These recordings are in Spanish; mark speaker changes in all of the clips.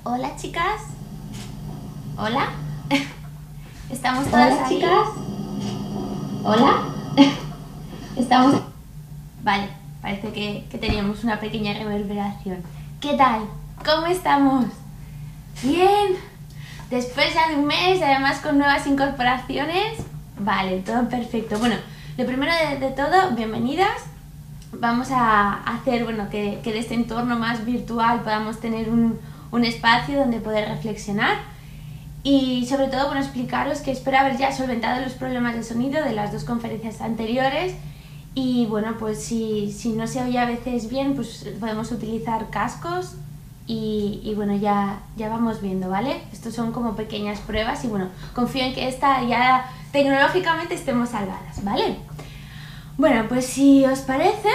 Speaker 1: Hola chicas. Hola. ¿Estamos todas
Speaker 2: Hola
Speaker 1: ahí?
Speaker 2: chicas. Hola. Estamos.
Speaker 1: Vale, parece que teníamos una pequeña reverberación. ¿Qué tal? ¿Cómo estamos? Bien. Después ya de un mes y además con nuevas incorporaciones. Vale, todo perfecto. Bueno, lo primero de todo, bienvenidas. Vamos a hacer que de este entorno más virtual podamos tener un espacio donde poder reflexionar y sobre todo explicaros que espero haber ya solventado los problemas de sonido de las dos conferencias anteriores y bueno, pues si no se oye a veces bien, pues podemos utilizar cascos y bueno, ya vamos viendo, ¿vale? Estos son como pequeñas pruebas y bueno, confío en que esta ya tecnológicamente estemos salvadas, ¿vale? Bueno, pues si os parece,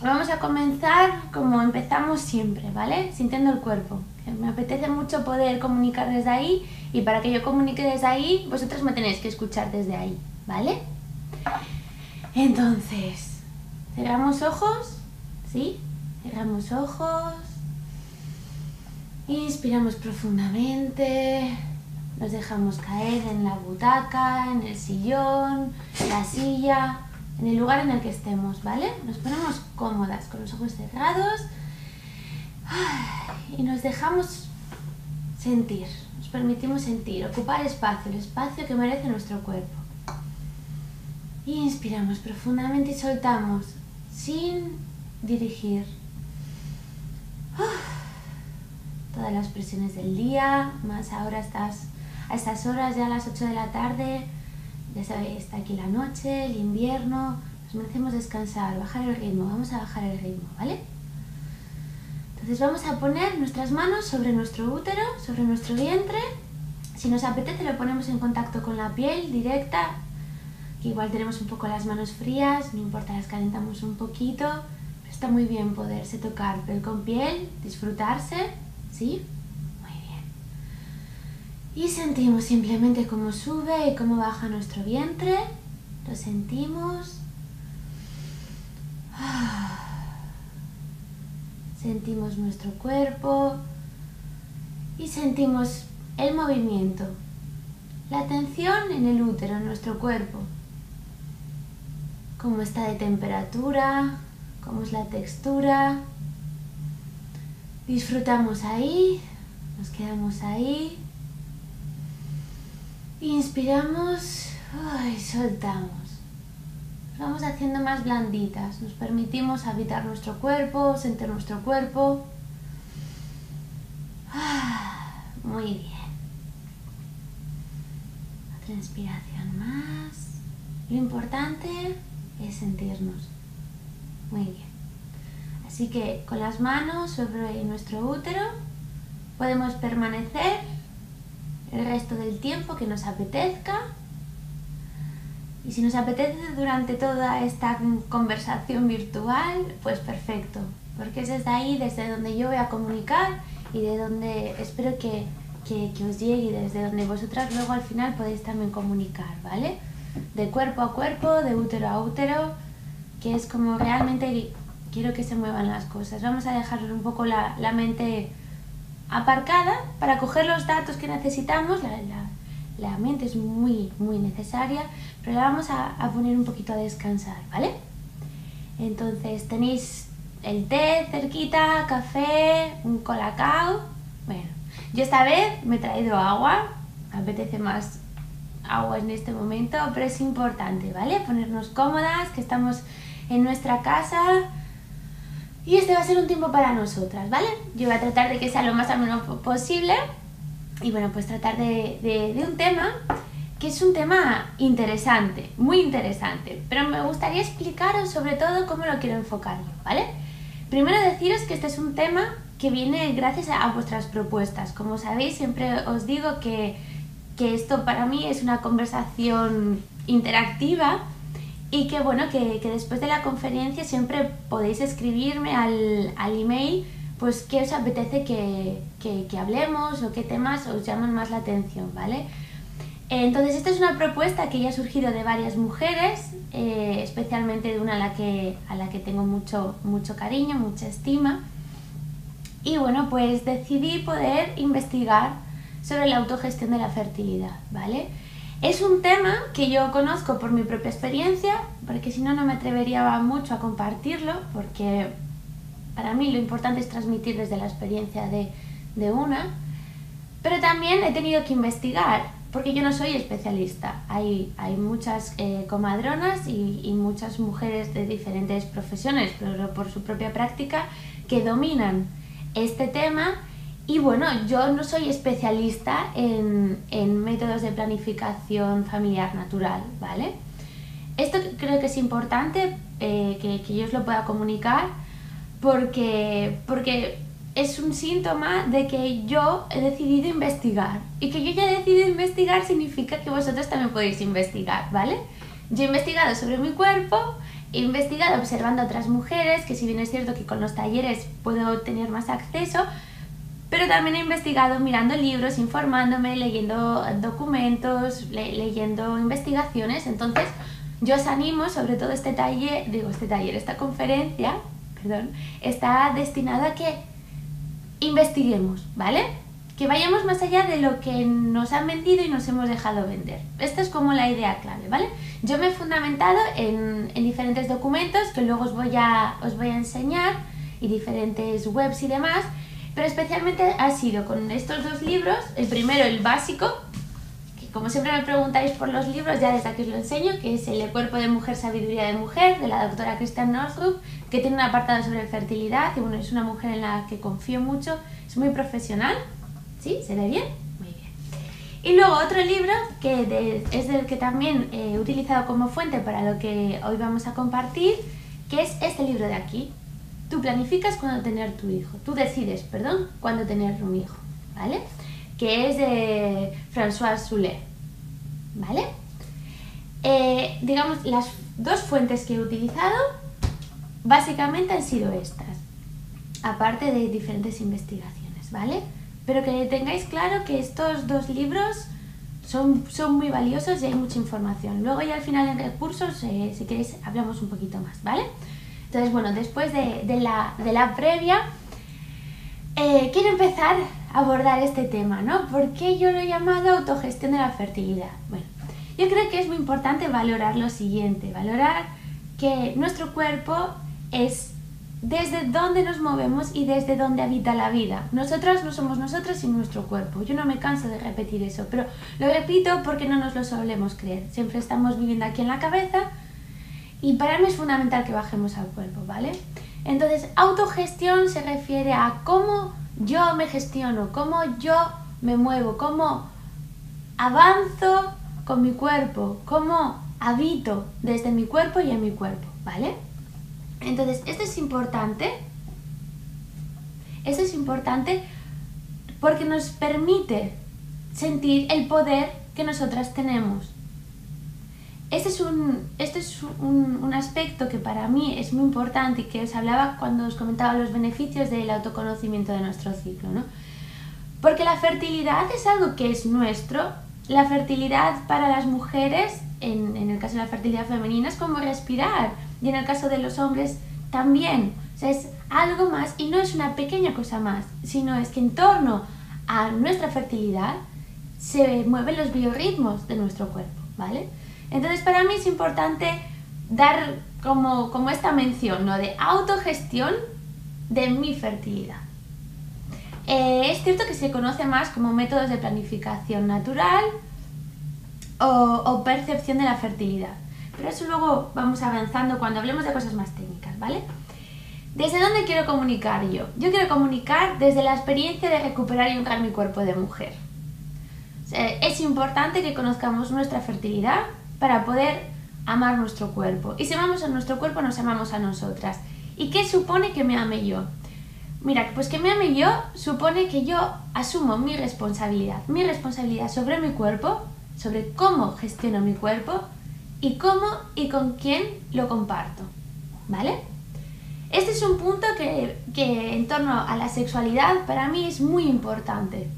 Speaker 1: vamos a comenzar como empezamos siempre, ¿vale? Sintiendo el cuerpo. Me apetece mucho poder comunicar desde ahí y para que yo comunique desde ahí, vosotros me tenéis que escuchar desde ahí, ¿vale? Entonces, cerramos ojos, ¿sí? Cerramos ojos. Inspiramos profundamente. Nos dejamos caer en la butaca, en el sillón, en la silla, en el lugar en el que estemos, ¿vale? Nos ponemos cómodas con los ojos cerrados y nos dejamos sentir, nos permitimos sentir, ocupar espacio, el espacio que merece nuestro cuerpo. Inspiramos profundamente y soltamos sin dirigir todas las presiones del día, más ahora a estas horas, ya a las 8 de la tarde, ya sabéis, está aquí la noche, el invierno, nos merecemos descansar, bajar el ritmo, vamos a bajar el ritmo, ¿vale? Entonces vamos a poner nuestras manos sobre nuestro útero, sobre nuestro vientre. Si nos apetece lo ponemos en contacto con la piel directa, que igual tenemos un poco las manos frías, no importa, las calentamos un poquito, pero está muy bien poderse tocar piel con piel, disfrutarse, ¿sí? Muy bien. Y sentimos simplemente cómo sube y cómo baja nuestro vientre, lo sentimos. Sentimos nuestro cuerpo y sentimos el movimiento, la tensión en el útero, en nuestro cuerpo. Cómo está de temperatura, cómo es la textura. Disfrutamos ahí, nos quedamos ahí. Inspiramos y soltamos. Vamos haciendo más blanditas, nos permitimos habitar nuestro cuerpo, sentir nuestro cuerpo. Muy bien. Otra inspiración más. Lo importante es sentirnos. Muy bien. Así que con las manos sobre nuestro útero podemos permanecer el resto del tiempo que nos apetezca. Y si nos apetece durante toda esta conversación virtual, pues perfecto, porque es desde ahí, desde donde yo voy a comunicar y de donde espero que os llegue y desde donde vosotras luego al final podéis también comunicar, ¿vale? De cuerpo a cuerpo, de útero a útero, que es como realmente quiero que se muevan las cosas. Vamos a dejar un poco la mente aparcada para coger los datos que necesitamos. La mente es muy necesaria, pero la vamos a poner un poquito a descansar, ¿vale? Entonces tenéis el té cerquita, café, un colacao. Bueno, yo esta vez me he traído agua, me apetece más agua en este momento, pero es importante, ¿vale? Ponernos cómodas, que estamos en nuestra casa y este va a ser un tiempo para nosotras, ¿vale? Yo voy a tratar de que sea lo más ameno posible. Y bueno, pues tratar de un tema que es un tema interesante, muy interesante, pero me gustaría explicaros sobre todo cómo lo quiero enfocar yo, ¿vale? Primero deciros que este es un tema que viene gracias a vuestras propuestas. Como sabéis, siempre os digo que esto para mí es una conversación interactiva y que bueno, que después de la conferencia siempre podéis escribirme al email pues qué os apetece que hablemos o qué temas os llaman más la atención, ¿vale? Entonces esta es una propuesta que ya ha surgido de varias mujeres, especialmente de una a la que tengo mucho cariño, mucha estima, Y bueno, pues decidí poder investigar sobre la autogestión de la fertilidad, ¿vale? Es un tema que yo conozco por mi propia experiencia, porque si no, no me atrevería mucho a compartirlo, porque para mí lo importante es transmitir desde la experiencia de una, pero también he tenido que investigar, porque yo no soy especialista. Hay muchas comadronas y muchas mujeres de diferentes profesiones, pero por su propia práctica, que dominan este tema. Y bueno, yo no soy especialista en métodos de planificación familiar natural, ¿vale? Esto creo que es importante que yo os lo pueda comunicar porque es un síntoma de que yo he decidido investigar. Y que yo ya he decidido investigar significa que vosotros también podéis investigar, ¿vale? Yo he investigado sobre mi cuerpo, he investigado observando a otras mujeres, que si bien es cierto que con los talleres puedo tener más acceso, pero también he investigado mirando libros, informándome, leyendo documentos, leyendo investigaciones. Entonces yo os animo, sobre todo esta conferencia, está destinada a que investiguemos, ¿vale? Que vayamos más allá de lo que nos han vendido y nos hemos dejado vender. Esta es como la idea clave, ¿vale? Yo me he fundamentado en diferentes documentos que luego os voy a enseñar, y diferentes webs y demás, pero especialmente ha sido con estos dos libros. El primero, el básico, que como siempre me preguntáis por los libros, ya desde aquí os lo enseño, que es El cuerpo de mujer, sabiduría de mujer, de la doctora Christiane Northrup, que tiene un apartado sobre fertilidad, y bueno, es una mujer en la que confío mucho, es muy profesional. ¿Sí? ¿Se ve bien? Muy bien. Y luego otro libro, que es del que también he utilizado como fuente para lo que hoy vamos a compartir, que es este libro de aquí. Tú planificas cuándo tener tu hijo. Tú decides, cuándo tener un hijo, ¿vale? Que es de François Soulet, ¿vale? Digamos, las dos fuentes que he utilizado básicamente han sido estas, aparte de diferentes investigaciones, ¿vale? Pero que tengáis claro que estos dos libros son muy valiosos y hay mucha información. Luego ya al final en recursos, si queréis, hablamos un poquito más, ¿vale? Entonces, bueno, después de la previa, quiero empezar a abordar este tema, ¿no? ¿Por qué yo lo he llamado autogestión de la fertilidad? Bueno, yo creo que es muy importante valorar lo siguiente, valorar que nuestro cuerpo es desde dónde nos movemos y desde dónde habita la vida. Nosotras no somos nosotras sin nuestro cuerpo. Yo no me canso de repetir eso, pero lo repito porque no nos lo solemos creer. Siempre estamos viviendo aquí en la cabeza y para mí es fundamental que bajemos al cuerpo, ¿vale? Entonces, autogestión se refiere a cómo yo me gestiono, cómo yo me muevo, cómo avanzo con mi cuerpo, cómo habito desde mi cuerpo y en mi cuerpo, ¿vale? Entonces, esto es importante porque nos permite sentir el poder que nosotras tenemos. Este es un aspecto que para mí es muy importante y que os hablaba cuando os comentaba los beneficios del autoconocimiento de nuestro ciclo, ¿no? Porque la fertilidad es algo que es nuestro. La fertilidad para las mujeres, en el caso de la fertilidad femenina, es como respirar, y en el caso de los hombres también. O sea, es algo más y no es una pequeña cosa más, sino es que en torno a nuestra fertilidad se mueven los biorritmos de nuestro cuerpo, ¿vale? Entonces, para mí es importante dar como esta mención, ¿no?, de autogestión de mi fertilidad. Es cierto que se conoce más como métodos de planificación natural o percepción de la fertilidad, pero eso luego vamos avanzando cuando hablemos de cosas más técnicas, ¿vale? ¿Desde dónde quiero comunicar yo? Yo quiero comunicar desde la experiencia de recuperar y honrar mi cuerpo de mujer. O sea, es importante que conozcamos nuestra fertilidad para poder amar nuestro cuerpo. Y si amamos a nuestro cuerpo, nos amamos a nosotras. ¿Y qué supone que me ame yo? Mira, pues que me ame yo supone que yo asumo mi responsabilidad sobre mi cuerpo, sobre cómo gestiono mi cuerpo y cómo y con quién lo comparto, ¿vale? Este es un punto que en torno a la sexualidad para mí es muy importante,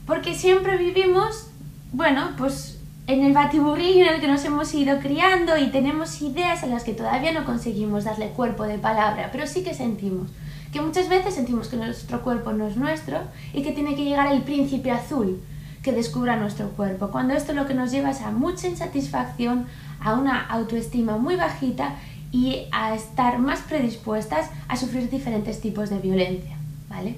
Speaker 1: porque siempre vivimos, bueno, pues en el batiburrillo en el que nos hemos ido criando y tenemos ideas a las que todavía no conseguimos darle cuerpo de palabra, pero sí que sentimos que muchas veces sentimos que nuestro cuerpo no es nuestro y que tiene que llegar el príncipe azul que descubra nuestro cuerpo, cuando esto lo que nos lleva es a mucha insatisfacción, a una autoestima muy bajita y a estar más predispuestas a sufrir diferentes tipos de violencia, ¿vale?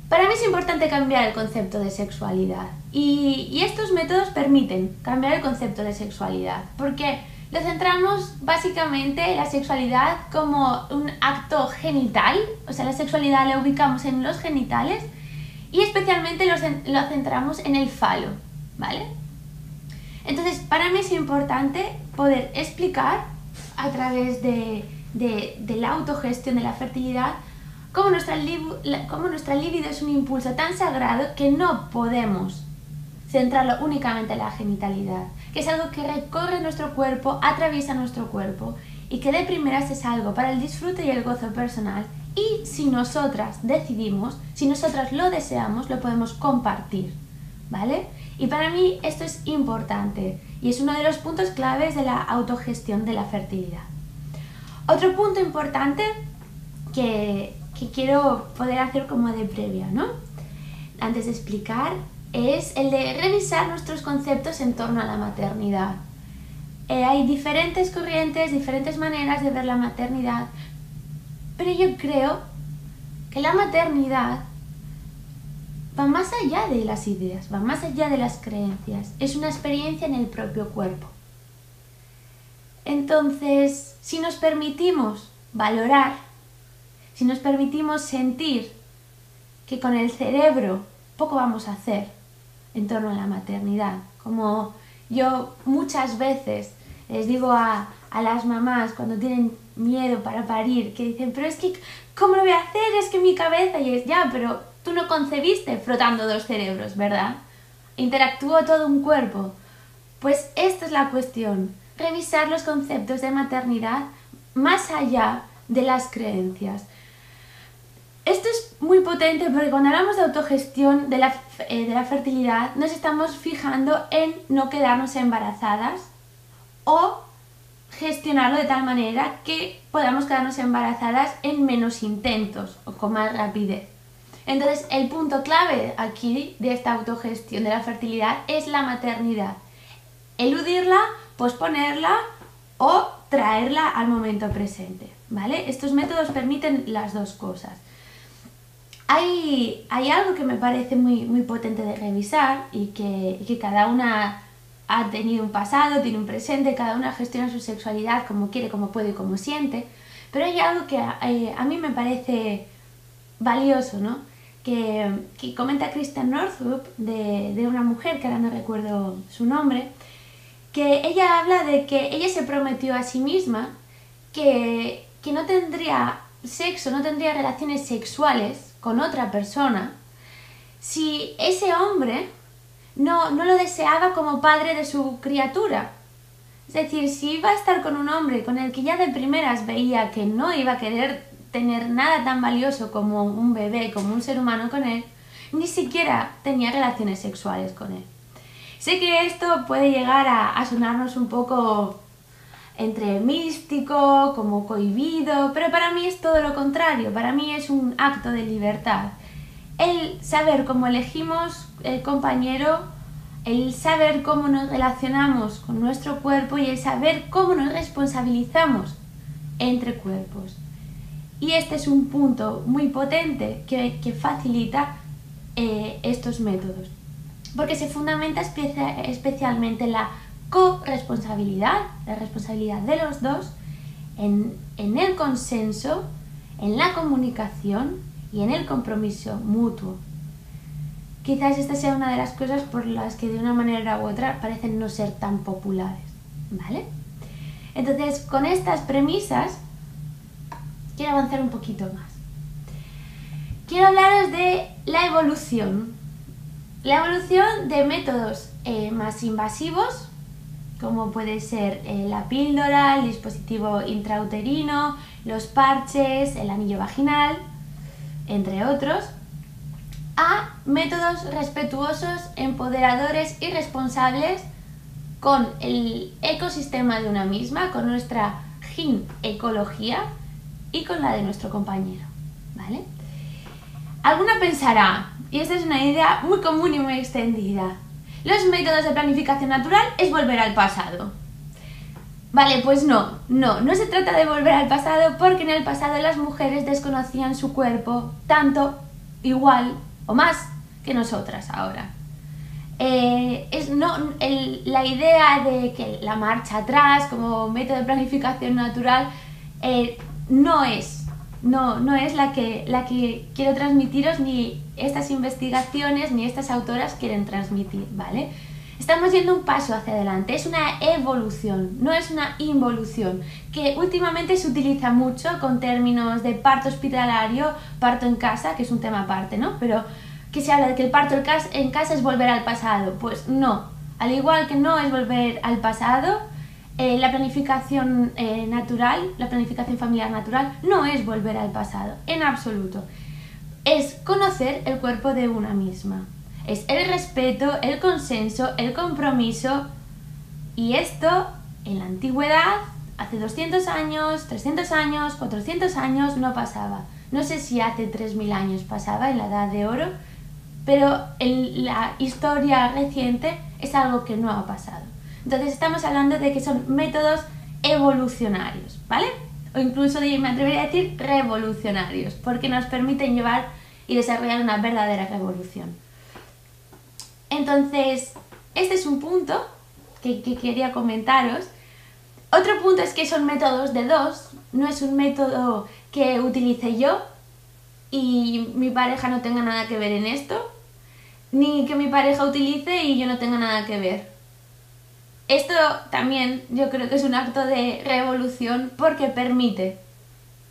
Speaker 1: Para mí es importante cambiar el concepto de sexualidad y estos métodos permiten cambiar el concepto de sexualidad porque lo centramos básicamente la sexualidad como un acto genital, o sea, la sexualidad la ubicamos en los genitales y especialmente lo centramos en el falo, ¿vale? Entonces, para mí es importante poder explicar a través de la autogestión de la fertilidad cómo nuestra libido es un impulso tan sagrado que no podemos centrarlo únicamente en la genitalidad, que es algo que recorre nuestro cuerpo, atraviesa nuestro cuerpo y que de primeras es algo para el disfrute y el gozo personal y si nosotras decidimos, si nosotras lo deseamos, lo podemos compartir, ¿vale? Y para mí esto es importante y es uno de los puntos claves de la autogestión de la fertilidad. Otro punto importante que quiero poder hacer como de previa, ¿no? Antes de explicar, es el de revisar nuestros conceptos en torno a la maternidad. Hay diferentes corrientes, diferentes maneras de ver la maternidad, pero yo creo que la maternidad va más allá de las ideas, va más allá de las creencias, es una experiencia en el propio cuerpo. Entonces, si nos permitimos valorar, si nos permitimos sentir que con el cerebro poco vamos a hacer en torno a la maternidad, como yo muchas veces les digo a las mamás cuando tienen miedo para parir, que dicen, pero es que, ¿cómo lo voy a hacer? Es que mi cabeza, y es, ya, pero tú no concebiste frotando dos cerebros, ¿verdad? Interactuó todo un cuerpo. Pues esta es la cuestión, revisar los conceptos de maternidad más allá de las creencias. Esto es muy potente porque cuando hablamos de autogestión de la fertilidad nos estamos fijando en no quedarnos embarazadas o gestionarlo de tal manera que podamos quedarnos embarazadas en menos intentos o con más rapidez. Entonces el punto clave aquí de esta autogestión de la fertilidad es la maternidad. Eludirla, posponerla o traerla al momento presente, ¿vale? Estos métodos permiten las dos cosas. Hay algo que me parece muy potente de revisar y que cada una ha tenido un pasado, tiene un presente, cada una gestiona su sexualidad como quiere, como puede y como siente, pero hay algo que a mí me parece valioso, ¿no? Que comenta Kristen Northrup de una mujer, que ahora no recuerdo su nombre, que ella habla de que ella se prometió a sí misma que no tendría sexo, no tendría relaciones sexuales con otra persona si ese hombre no lo deseaba como padre de su criatura. Es decir, si iba a estar con un hombre con el que ya de primeras veía que no iba a querer tener nada tan valioso como un bebé, como un ser humano con él, ni siquiera tenía relaciones sexuales con él. Sé que esto puede llegar a sonarnos un poco entre místico, como cohibido, pero para mí es todo lo contrario, para mí es un acto de libertad. El saber cómo elegimos el compañero, el saber cómo nos relacionamos con nuestro cuerpo y el saber cómo nos responsabilizamos entre cuerpos. Y este es un punto muy potente que facilita estos métodos, porque se fundamenta especialmente en la corresponsabilidad, la responsabilidad de los dos, en el consenso, en la comunicación y en el compromiso mutuo. Quizás esta sea una de las cosas por las que de una manera u otra parecen no ser tan populares, ¿vale? Entonces, con estas premisas, quiero avanzar un poquito más. Quiero hablaros de la evolución de métodos más invasivos, como puede ser la píldora, el dispositivo intrauterino, los parches, el anillo vaginal, entre otros, a métodos respetuosos, empoderadores y responsables con el ecosistema de una misma, con nuestra ginecología y con la de nuestro compañero, ¿vale? Alguna pensará, y esta es una idea muy común y muy extendida, los métodos de planificación natural es volver al pasado. Vale, pues no se trata de volver al pasado, porque en el pasado las mujeres desconocían su cuerpo tanto, igual o más que nosotras ahora. La idea de que la marcha atrás como método de planificación natural no es la que quiero transmitiros, ni estas investigaciones ni estas autoras quieren transmitir, ¿vale? Estamos yendo un paso hacia adelante, es una evolución, no es una involución, que últimamente se utiliza mucho con términos de parto hospitalario, parto en casa, que es un tema aparte, ¿no? Pero que se habla de que el parto en casa es volver al pasado. Pues no, al igual que no es volver al pasado, la planificación natural, la planificación familiar natural, no es volver al pasado, en absoluto. Es conocer el cuerpo de una misma. Es el respeto, el consenso, el compromiso. Y esto, en la antigüedad, hace 200 años, 300 años, 400 años, no pasaba. No sé si hace 3000 años pasaba, en la Edad de Oro, pero en la historia reciente es algo que no ha pasado. Entonces estamos hablando de que son métodos evolucionarios, ¿vale? O incluso me atrevería a decir revolucionarios, porque nos permiten llevar y desarrollar una verdadera revolución. Entonces, este es un punto que quería comentaros. Otro punto es que son métodos de dos, no es un método que utilice yo y mi pareja no tenga nada que ver en esto, ni que mi pareja utilice y yo no tenga nada que ver. Esto también yo creo que es un acto de revolución, porque permite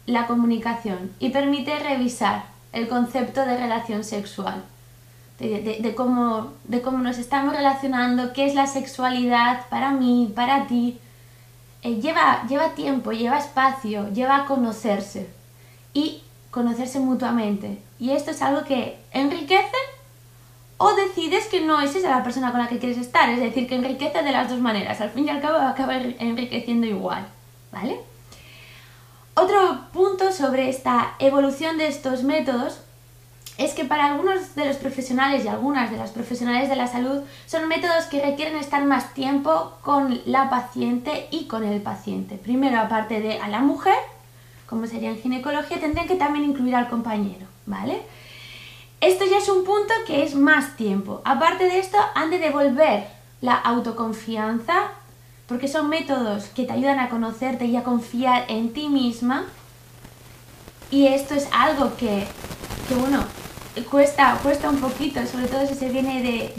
Speaker 1: la comunicación y permite revisar el concepto de relación sexual, de cómo nos estamos relacionando, qué es la sexualidad para mí, para ti. Lleva tiempo, lleva espacio, lleva a conocerse y conocerse mutuamente. Y esto es algo que enriquece, o decides que no es esa la persona con la que quieres estar, es decir, que enriquece de las dos maneras, al fin y al cabo acaba enriqueciendo igual, ¿vale? Otro punto sobre esta evolución de estos métodos es que para algunos de los profesionales y algunas de las profesionales de la salud son métodos que requieren estar más tiempo con la paciente y con el paciente. Primero, aparte de a la mujer, como sería en ginecología, tendrían que también incluir al compañero, ¿vale? Esto ya es un punto que es más tiempo. Aparte de esto, han de devolver la autoconfianza, porque son métodos que te ayudan a conocerte y a confiar en ti misma. Y esto es algo que bueno, cuesta un poquito, sobre todo si se viene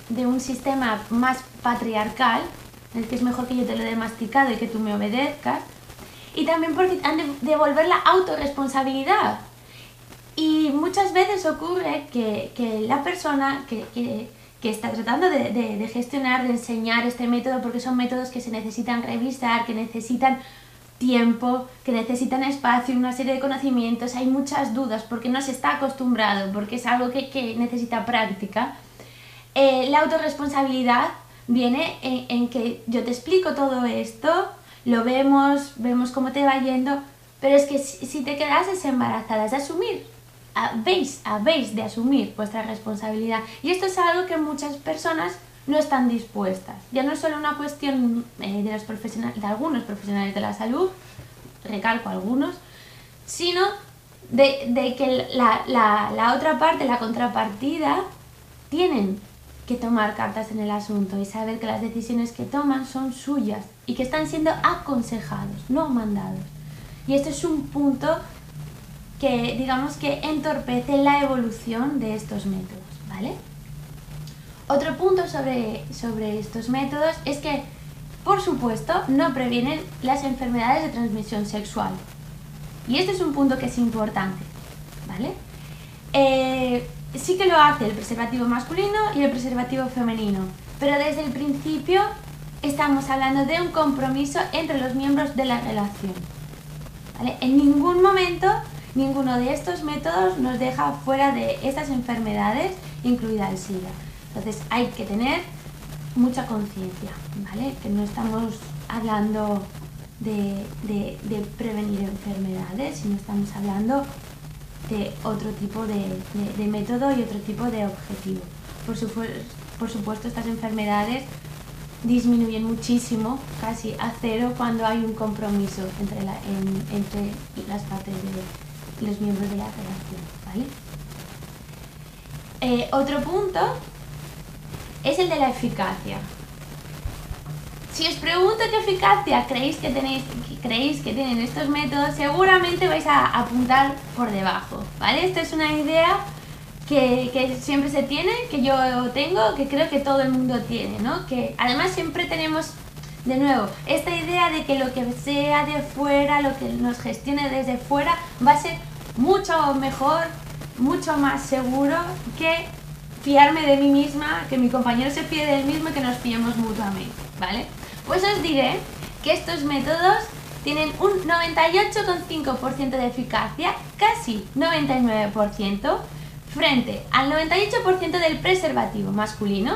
Speaker 1: de un sistema más patriarcal, en el que es mejor que yo te lo dé masticado y que tú me obedezcas. Y también porque han de devolver la autorresponsabilidad. Y muchas veces ocurre que la persona que está tratando de gestionar, de enseñar este método, porque son métodos que se necesitan revisar, que necesitan tiempo, que necesitan espacio, una serie de conocimientos, hay muchas dudas porque no se está acostumbrado, porque es algo que necesita práctica. La autorresponsabilidad viene en que yo te explico todo esto, lo vemos cómo te va yendo, pero es que si te quedases embarazada, es de asumir. Habéis de asumir vuestra responsabilidad, y esto es algo que muchas personas no están dispuestas. Ya no es solo una cuestión de algunos profesionales de la salud, recalco algunos, sino de que la otra parte, la contrapartida, tienen que tomar cartas en el asunto y saber que las decisiones que toman son suyas y que están siendo aconsejados, no mandados. Y esto es un punto que digamos que entorpece la evolución de estos métodos, ¿vale? Otro punto sobre estos métodos es que, por supuesto, no previenen las enfermedades de transmisión sexual. Y este es un punto que es importante, ¿vale? Sí que lo hace el preservativo masculino y el preservativo femenino, pero desde el principio estamos hablando de un compromiso entre los miembros de la relación, ¿vale? En ningún momento ninguno de estos métodos nos deja fuera de estas enfermedades, incluida el SIDA. Entonces hay que tener mucha conciencia, ¿vale? Que no estamos hablando de prevenir enfermedades, sino estamos hablando de otro tipo de método y otro tipo de objetivo. Por supuesto, estas enfermedades disminuyen muchísimo, casi a cero, cuando hay un compromiso entre las partes de los miembros de la relación, ¿vale? Otro punto es el de la eficacia. Si os pregunto qué eficacia creéis que tienen estos métodos, seguramente vais a apuntar por debajo, ¿vale? Esta es una idea que siempre se tiene, que yo tengo, que creo que todo el mundo tiene, ¿no? Que además siempre tenemos, de nuevo, esta idea de que lo que sea de fuera, lo que nos gestione desde fuera, va a ser mucho mejor, mucho más seguro que fiarme de mí misma, que mi compañero se fíe del mismo y que nos fiemos mutuamente, ¿vale? Pues os diré que estos métodos tienen un 98,5% de eficacia, casi 99%, frente al 98% del preservativo masculino,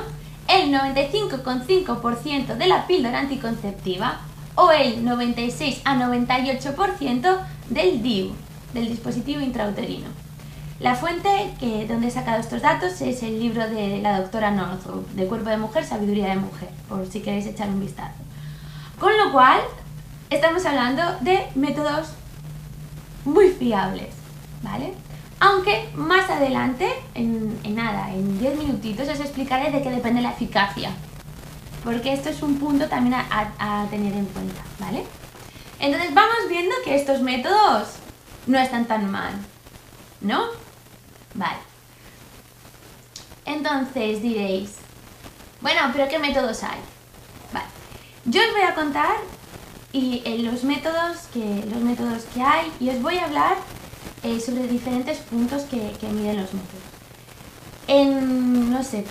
Speaker 1: el 95,5% de la píldora anticonceptiva o el 96 a 98% del DIU, del dispositivo intrauterino. La fuente donde he sacado estos datos es el libro de la doctora Northrup, de Cuerpo de Mujer, Sabiduría de Mujer, por si queréis echar un vistazo. Con lo cual, estamos hablando de métodos muy fiables, ¿vale? Aunque más adelante, en 10 minutitos, os explicaré de qué depende la eficacia, porque esto es un punto también a tener en cuenta, ¿vale? Entonces vamos viendo que estos métodos no están tan mal, ¿no? Vale. Entonces diréis, bueno, pero ¿qué métodos hay? Vale. Yo os voy a contar los métodos que hay, y os voy a hablar sobre diferentes puntos que miden los métodos. En, no sé,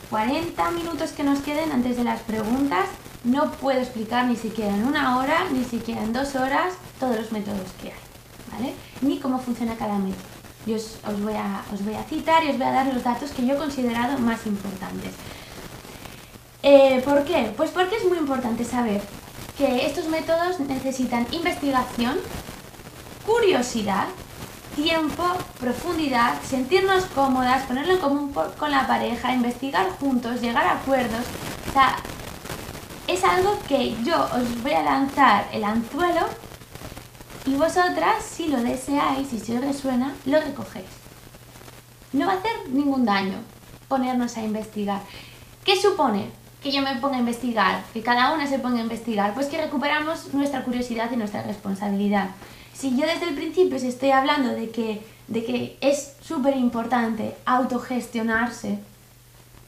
Speaker 1: 40 minutos que nos queden antes de las preguntas, no puedo explicar ni siquiera en 1 hora, ni siquiera en 2 horas, todos los métodos que hay, ¿vale? Ni cómo funciona cada método. Yo os voy a citar y os voy a dar los datos que yo he considerado más importantes. ¿Por qué? Pues porque es muy importante saber que estos métodos necesitan investigación, curiosidad, tiempo, profundidad, sentirnos cómodas, ponerlo en común con la pareja, investigar juntos, llegar a acuerdos. O sea, es algo que yo os voy a lanzar el anzuelo y vosotras, si lo deseáis y si os resuena, lo recogéis. No va a hacer ningún daño ponernos a investigar. ¿Qué supone que yo me ponga a investigar? Que cada una se ponga a investigar. Pues que recuperamos nuestra curiosidad y nuestra responsabilidad. Si yo desde el principio os estoy hablando de que es súper importante autogestionarse,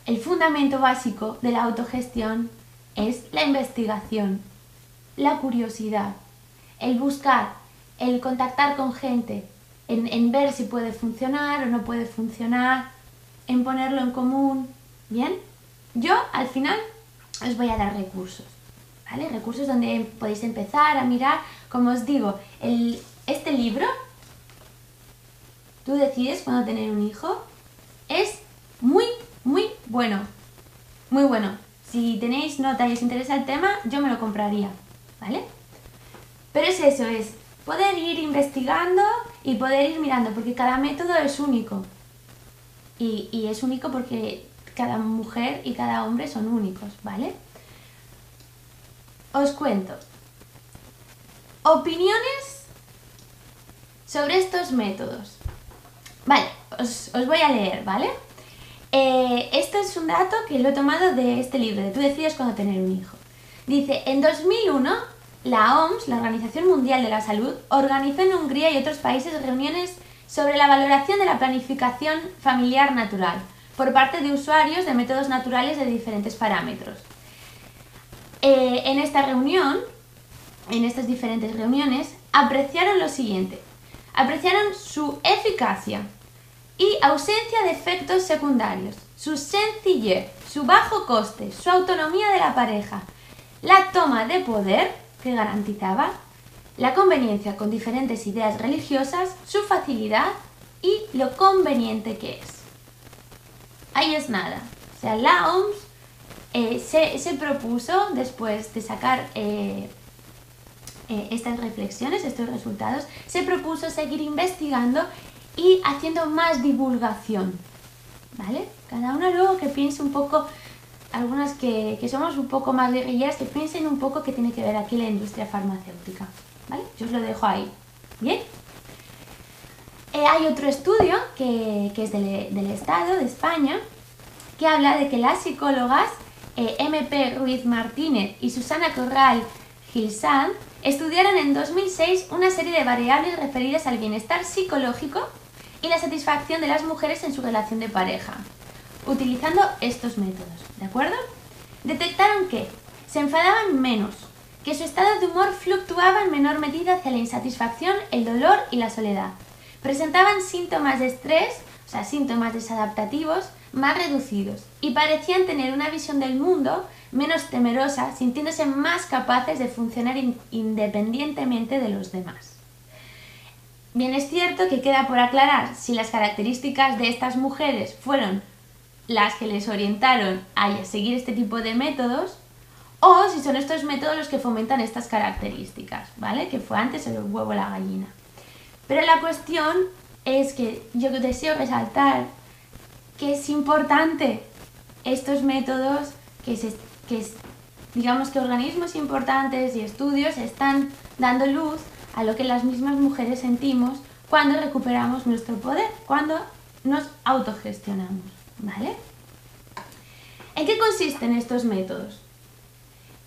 Speaker 1: el fundamento básico de la autogestión es la investigación, la curiosidad, el buscar, el contactar con gente, en ver si puede funcionar o no puede funcionar, en ponerlo en común. ¿Bien? Yo al final os voy a dar recursos, ¿vale? Recursos donde podéis empezar a mirar. Como os digo, este libro, Tú decides cuándo tener un hijo, es muy, muy bueno. Muy bueno. Si tenéis nota y os interesa el tema, yo me lo compraría, ¿vale? Pero es eso, es poder ir investigando y poder ir mirando, porque cada método es único. Y es único porque cada mujer y cada hombre son únicos, ¿vale? Os cuento. Opiniones sobre estos métodos. Vale, os voy a leer, ¿vale? Esto es un dato que lo he tomado de este libro, de Tú decides cuándo tener un hijo. Dice, en 2001, la OMS, la Organización Mundial de la Salud, organizó en Hungría y otros países reuniones sobre la valoración de la planificación familiar natural por parte de usuarios de métodos naturales de diferentes parámetros. En esta reunión, en estas diferentes reuniones, apreciaron lo siguiente. Apreciaron su eficacia y ausencia de efectos secundarios, su sencillez, su bajo coste, su autonomía de la pareja, la toma de poder que garantizaba, la conveniencia con diferentes ideas religiosas, su facilidad y lo conveniente que es. Ahí es nada. O sea, la OMS se propuso, después de sacar estas reflexiones, estos resultados, se propuso seguir investigando y haciendo más divulgación, ¿vale? Cada uno luego que piense un poco, algunas que somos un poco más guerrilleras, que piensen un poco qué tiene que ver aquí la industria farmacéutica, ¿vale? Yo os lo dejo ahí, ¿bien? Hay otro estudio que es del Estado, de España, que habla de que las psicólogas MP Ruiz Martínez y Susana Corral Gilsán estudiaron en 2006 una serie de variables referidas al bienestar psicológico y la satisfacción de las mujeres en su relación de pareja, utilizando estos métodos, ¿de acuerdo? Detectaron que se enfadaban menos, que su estado de humor fluctuaba en menor medida hacia la insatisfacción, el dolor y la soledad. Presentaban síntomas de estrés, o sea, síntomas desadaptativos, más reducidos y parecían tener una visión del mundo menos temerosa, sintiéndose más capaces de funcionar independientemente de los demás. Bien, es cierto que queda por aclarar si las características de estas mujeres fueron las que les orientaron a seguir este tipo de métodos o si son estos métodos los que fomentan estas características, ¿vale? Que fue antes el huevo o la gallina. Pero la cuestión es que yo deseo resaltar que es importante estos métodos, digamos que organismos importantes y estudios están dando luz a lo que las mismas mujeres sentimos cuando recuperamos nuestro poder, cuando nos autogestionamos, ¿vale? ¿En qué consisten estos métodos?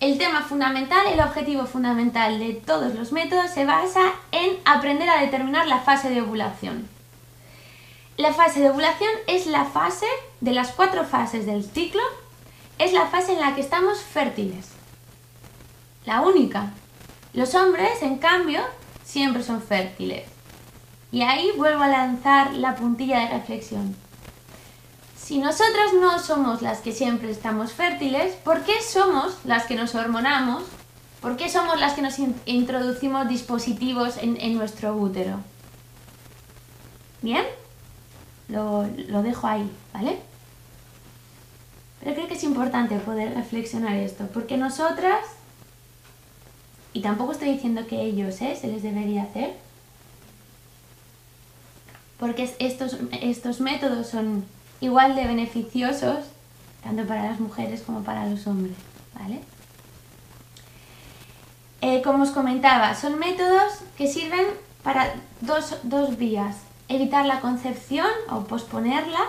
Speaker 1: El tema fundamental, el objetivo fundamental de todos los métodos se basa en aprender a determinar la fase de ovulación. La fase de ovulación es la fase de las 4 fases del ciclo, es la fase en la que estamos fértiles. La única. Los hombres, en cambio, siempre son fértiles. Y ahí vuelvo a lanzar la puntilla de reflexión. Si nosotras no somos las que siempre estamos fértiles, ¿por qué somos las que nos hormonamos? ¿Por qué somos las que nos introducimos dispositivos en nuestro útero? ¿Bien? Lo dejo ahí, ¿vale? Pero creo que es importante poder reflexionar esto, porque nosotras, y tampoco estoy diciendo que ellos, se les debería hacer, porque estos métodos son igual de beneficiosos, tanto para las mujeres como para los hombres, ¿vale? Como os comentaba, son métodos que sirven para dos vías: evitar la concepción o posponerla,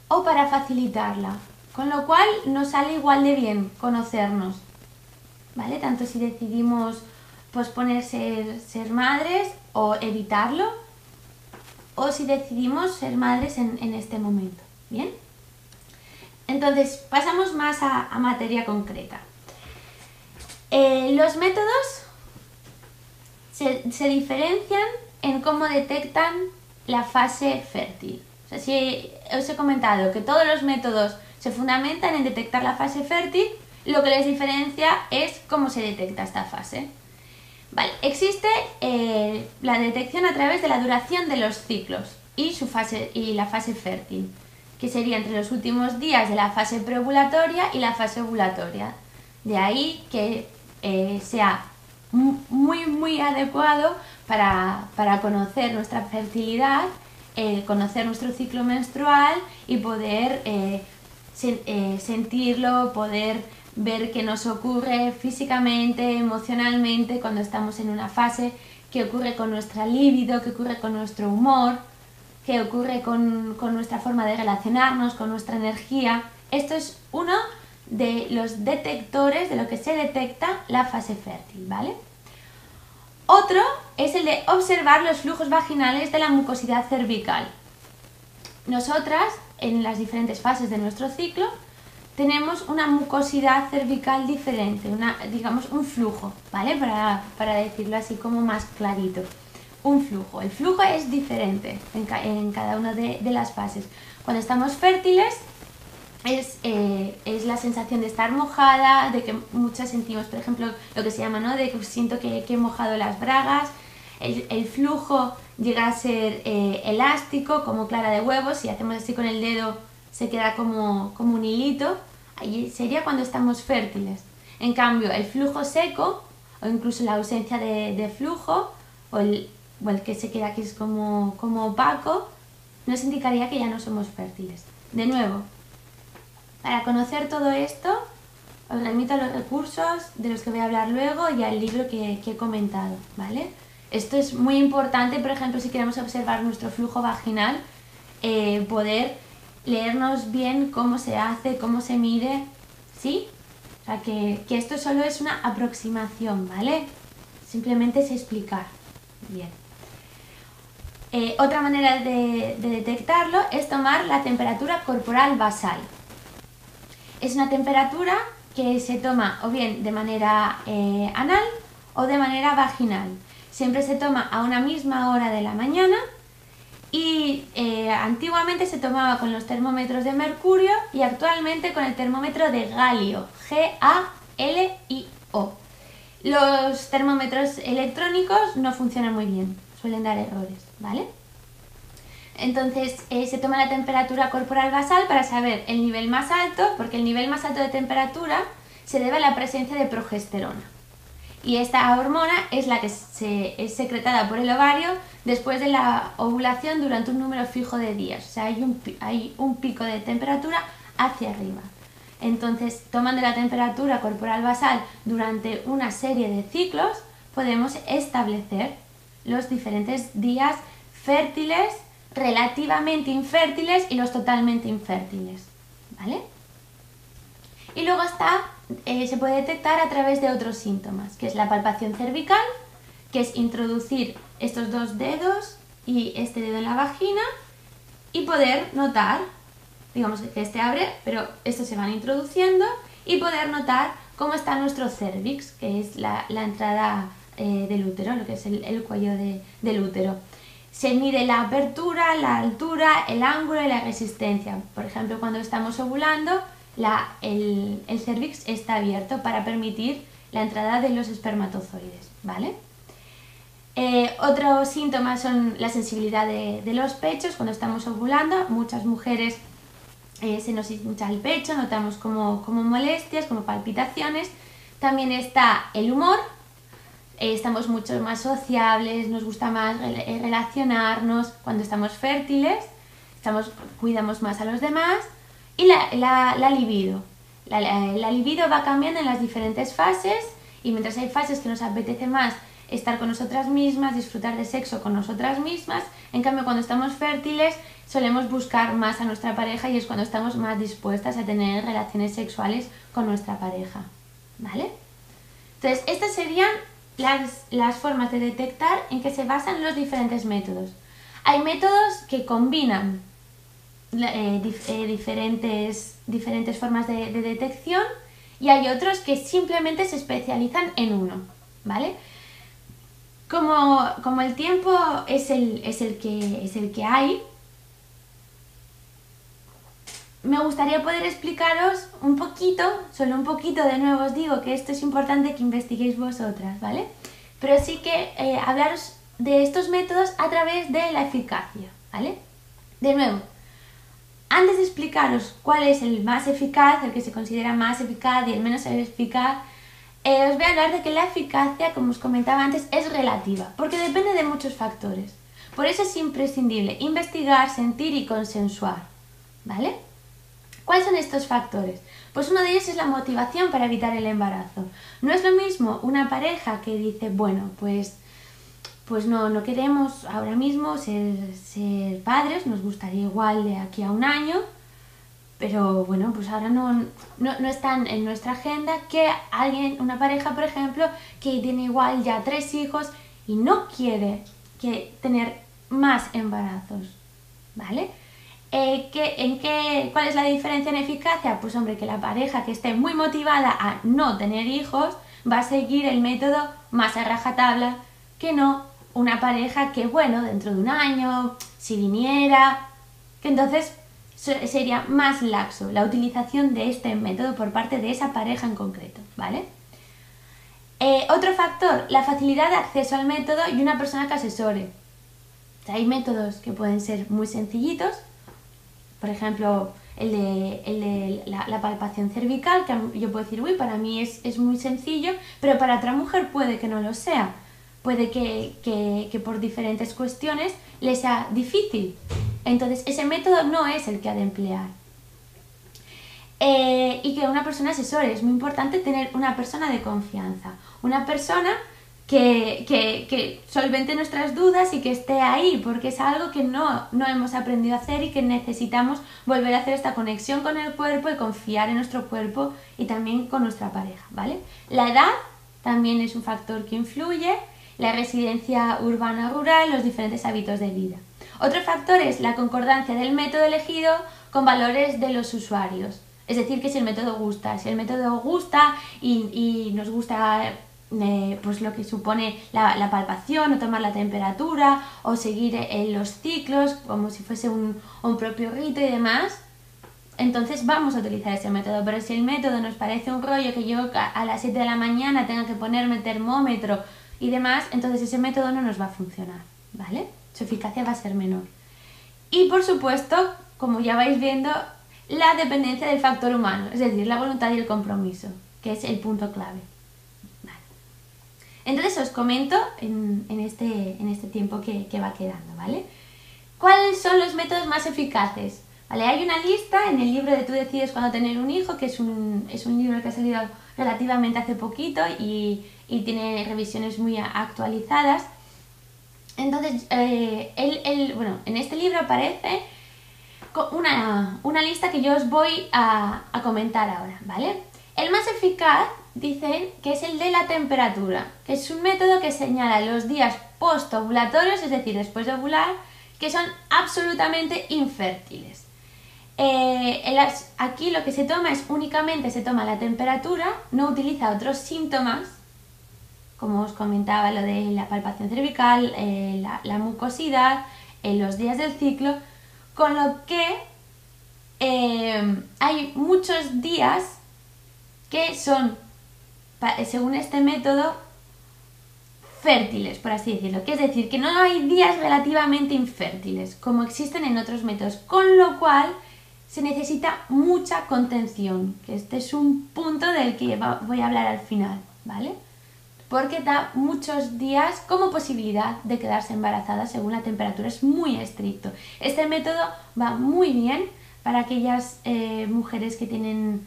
Speaker 1: o para facilitarla, con lo cual nos sale igual de bien conocernos, ¿vale? Tanto si decidimos posponer ser madres o evitarlo, o si decidimos ser madres en este momento, ¿bien? Entonces, pasamos más a materia concreta. Los métodos se diferencian en cómo detectan la fase fértil. O sea, si os he comentado que todos los métodos se fundamentan en detectar la fase fértil, lo que les diferencia es cómo se detecta esta fase. Vale, existe la detección a través de la duración de los ciclos y la fase fértil, que sería entre los últimos días de la fase preovulatoria y la fase ovulatoria. De ahí que sea muy adecuado para conocer nuestra fertilidad, conocer nuestro ciclo menstrual y poder sentirlo, poder ver qué nos ocurre físicamente, emocionalmente cuando estamos en una fase, qué ocurre con nuestra libido, qué ocurre con nuestro humor, qué ocurre con nuestra forma de relacionarnos, con nuestra energía. Esto es uno de los detectores de lo que se detecta la fase fértil, ¿vale? Otro es el de observar los flujos vaginales de la mucosidad cervical. Nosotras, en las diferentes fases de nuestro ciclo, tenemos una mucosidad cervical diferente, digamos un flujo, ¿vale? Para decirlo así como más clarito. Un flujo. El flujo es diferente en cada una de las fases. Cuando estamos fértiles es la sensación de estar mojada, de que muchas sentimos, por ejemplo, lo que se llama, ¿no? De que siento que he mojado las bragas. El flujo llega a ser elástico, como clara de huevo. Si hacemos así con el dedo se queda como un hilito. Ahí sería cuando estamos fértiles. En cambio, el flujo seco, o incluso la ausencia de flujo, o o el que se queda aquí es como opaco, nos indicaría que ya no somos fértiles. De nuevo, para conocer todo esto, os remito a los recursos de los que voy a hablar luego y al libro que he comentado, ¿vale? Esto es muy importante, por ejemplo, si queremos observar nuestro flujo vaginal, poder leernos bien cómo se hace, cómo se mide, ¿sí? O sea, que esto solo es una aproximación, ¿vale? Simplemente es explicar. Bien. Otra manera de detectarlo es tomar la temperatura corporal basal. Es una temperatura que se toma o bien de manera anal o de manera vaginal. Siempre se toma a una misma hora de la mañana y antiguamente se tomaba con los termómetros de mercurio y actualmente con el termómetro de galio, G-A-L-I-O. Los termómetros electrónicos no funcionan muy bien, suelen dar errores, ¿vale? Entonces se toma la temperatura corporal basal para saber el nivel más alto, porque el nivel más alto de temperatura se debe a la presencia de progesterona. Y esta hormona es la que es secretada por el ovario después de la ovulación durante un número fijo de días. O sea, hay un pico de temperatura hacia arriba. Entonces, tomando la temperatura corporal basal durante una serie de ciclos, podemos establecer los diferentes días fértiles, relativamente infértiles y los totalmente infértiles, ¿vale? Y luego se puede detectar a través de otros síntomas, que es la palpación cervical, que es introducir estos dos dedos y este dedo en la vagina y poder notar, digamos que este abre, pero estos se van introduciendo y poder notar cómo está nuestro cervix, que es la entrada del útero, lo que es el cuello del útero. Se mide la apertura, la altura, el ángulo y la resistencia. Por ejemplo, cuando estamos ovulando, el cervix está abierto para permitir la entrada de los espermatozoides, ¿vale? Otros síntomas son la sensibilidad de los pechos cuando estamos ovulando. Muchas mujeres se nos hincha el pecho, notamos como molestias, como palpitaciones. También está el humor. Estamos mucho más sociables, nos gusta más relacionarnos cuando estamos fértiles, cuidamos más a los demás. Y la libido. La libido va cambiando en las diferentes fases y mientras hay fases que nos apetece más estar con nosotras mismas, disfrutar de sexo con nosotras mismas, en cambio cuando estamos fértiles solemos buscar más a nuestra pareja y es cuando estamos más dispuestas a tener relaciones sexuales con nuestra pareja, ¿vale? Entonces, estas serían las formas de detectar en que se basan los diferentes métodos. Hay métodos que combinan diferentes formas de detección y hay otros que simplemente se especializan en uno, ¿vale? Como el tiempo es el que hay, me gustaría poder explicaros un poquito, solo un poquito, de nuevo os digo que esto es importante que investiguéis vosotras, ¿vale? Pero sí que hablaros de estos métodos a través de la eficacia, ¿vale? De nuevo, antes de explicaros cuál es el más eficaz, el que se considera más eficaz y el menos eficaz, os voy a hablar de que la eficacia, como os comentaba antes, es relativa, porque depende de muchos factores. Por eso es imprescindible investigar, sentir y consensuar, ¿vale? ¿Cuáles son estos factores? Pues uno de ellos es la motivación para evitar el embarazo. No es lo mismo una pareja que dice, bueno, pues no queremos ahora mismo ser padres, nos gustaría igual de aquí a un año, pero bueno, pues ahora no están en nuestra agenda, que una pareja, por ejemplo, que tiene igual ya 3 hijos y no quiere tener más embarazos, ¿vale? ¿Cuál es la diferencia en eficacia? Pues hombre, que la pareja que esté muy motivada a no tener hijos va a seguir el método más a rajatabla que no una pareja que, bueno, dentro de un año, si viniera, que entonces sería más laxo la utilización de este método por parte de esa pareja en concreto, ¿vale? Otro factor, la facilidad de acceso al método y una persona que asesore. O sea, hay métodos que pueden ser muy sencillitos, por ejemplo, el de la palpación cervical, que yo puedo decir, uy, para mí es muy sencillo, pero para otra mujer puede que no lo sea. puede que por diferentes cuestiones le sea difícil. Entonces ese método no es el que ha de emplear. Y que una persona asesore, es muy importante tener una persona de confianza, una persona que solvente nuestras dudas y que esté ahí, porque es algo que no hemos aprendido a hacer y que necesitamos volver a hacer esta conexión con el cuerpo y confiar en nuestro cuerpo y también con nuestra pareja, ¿vale? La edad también es un factor que influye, la residencia urbana-rural, los diferentes hábitos de vida. Otro factor es la concordancia del método elegido con valores de los usuarios. Es decir, que si el método gusta, y nos gusta pues lo que supone la palpación o tomar la temperatura o seguir los ciclos como si fuese un propio rito y demás, entonces vamos a utilizar ese método. Pero si el método nos parece un rollo que yo a las 7 de la mañana tenga que ponerme el termómetro y demás, entonces ese método no nos va a funcionar, ¿vale? Su eficacia va a ser menor. Y por supuesto, como ya vais viendo, la dependencia del factor humano, es decir, la voluntad y el compromiso, que es el punto clave. Vale. Entonces os comento en este tiempo que va quedando, ¿vale? ¿Cuáles son los métodos más eficaces? ¿Vale? Hay una lista en el libro de Tú decides cuándo tener un hijo, que es un libro que ha salido relativamente hace poquito y tiene revisiones muy actualizadas. Entonces, en este libro aparece una lista que yo os voy a comentar ahora, ¿vale? El más eficaz dicen que es el de la temperatura, que es un método que señala los días postovulatorios, es decir, después de ovular, que son absolutamente infértiles. Aquí lo que se toma es únicamente se toma la temperatura, no utiliza otros síntomas, como os comentaba lo de la palpación cervical, la mucosidad, los días del ciclo, con lo que hay muchos días que son, según este método, fértiles, por así decirlo, que es decir, que no hay días relativamente infértiles, como existen en otros métodos, con lo cual se necesita mucha contención, que este es un punto del que voy a hablar al final, ¿vale? Porque da muchos días como posibilidad de quedarse embarazada según la temperatura, es muy estricto. Este método va muy bien para aquellas mujeres que tienen